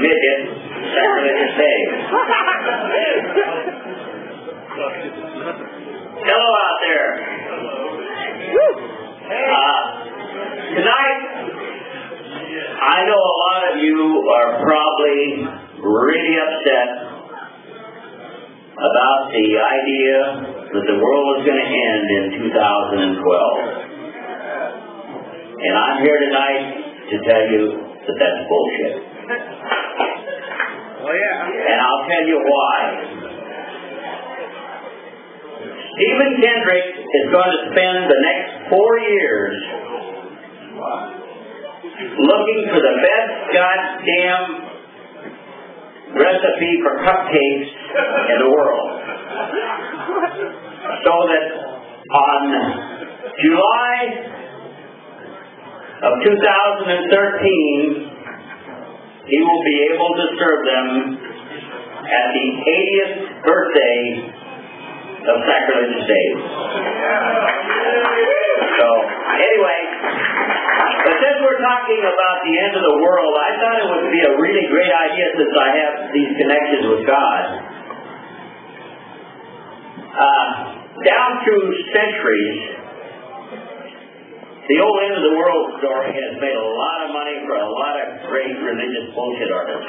midget, Sacreligious Dave. Hello out there. Tonight, I know a lot of you are probably really upset about the idea that the world is going to end in 2012. And I'm here tonight to tell you that that's bullshit. Oh, yeah. And I'll tell you why. Stephen Kendrick is going to spend the next 4 years looking for the best goddamn recipe for cupcakes in the world. So that on July of 2013, he will be able to serve them at the 80th birthday of Sacreligious Dave. So, anyway, but since we're talking about the end of the world, I thought it would be a really great idea, since I have these connections with God. Down through centuries, the old end of the world story has made a lot of money for a lot of great religious bullshit artists.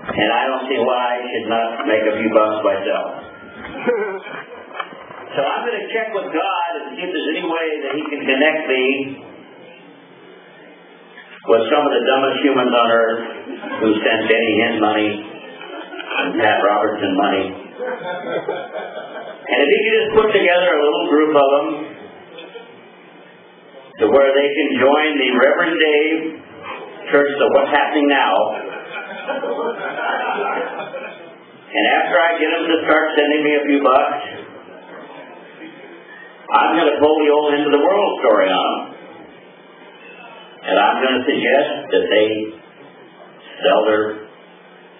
And I don't see why I should not make a few bucks myself. So I'm going to check with God and see if there's any way that He can connect me with some of the dumbest humans on earth who sent Benny Hinn money and Pat Robertson money. And if He can just put together a little group of them to where they can join the Reverend Dave Church of What's Happening Now. And after I get them to start sending me a few bucks, I'm going to pull the old end of the world story on them. And I'm going to suggest that they sell their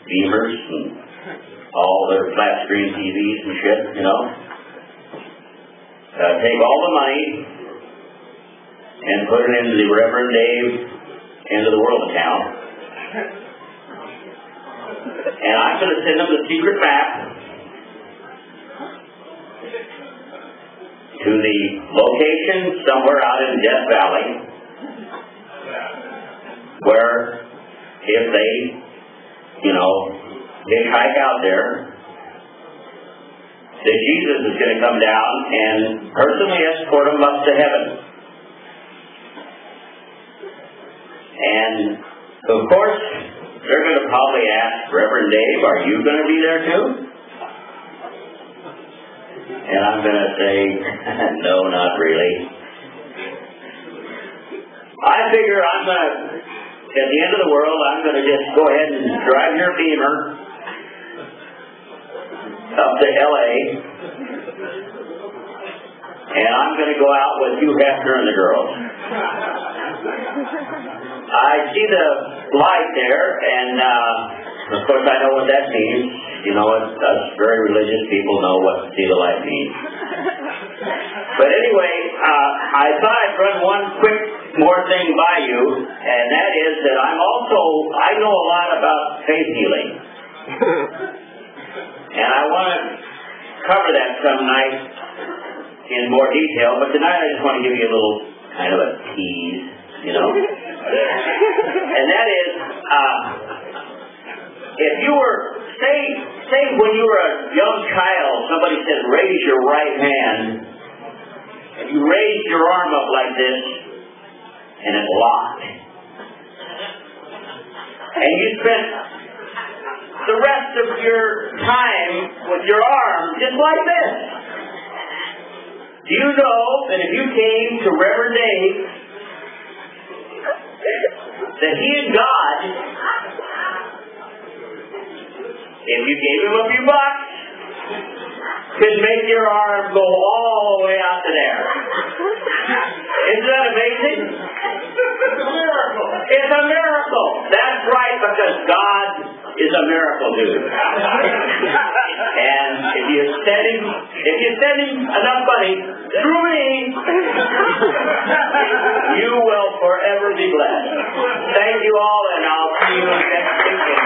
Beamers and all their flat screen TVs and shit, you know. Take all the money and put it into the Reverend Dave End of the World account. And I'm going to send them the secret map to the location somewhere out in Death Valley where if they, hitchhike out there, that Jesus is going to come down and personally escort them up to heaven. And, of course, they're going to probably ask, Reverend Dave, are you going to be there too? And I'm going to say, no, not really. I figure I'm going to, at the end of the world, I'm going to just go ahead and drive your Beamer up to L.A., and I'm going to go out with Hugh Hefner and the girls. I see the light there, and of course I know what that means. Us very religious people know what see the light means. But anyway, I thought I'd run one quick more thing by you, and that is that I know a lot about faith healing. And I want to cover that some night in more detail, but tonight I just want to give you a little kind of a tease, And that is, if you were, say when you were a young child, somebody said, raise your right hand, and you raised your arm up like this, and it locked. And you spent the rest of your time with your arm just like this. Do you know that if you came to Reverend Dave, that he and God, if you gave him a few bucks, could make your arm go all the way out to there? Isn't that amazing? It's a miracle. It's a miracle. That's right, because God is a miracle dude. And if you if you send him enough money through me, you will forever be blessed. Thank you all, and I'll see you next week.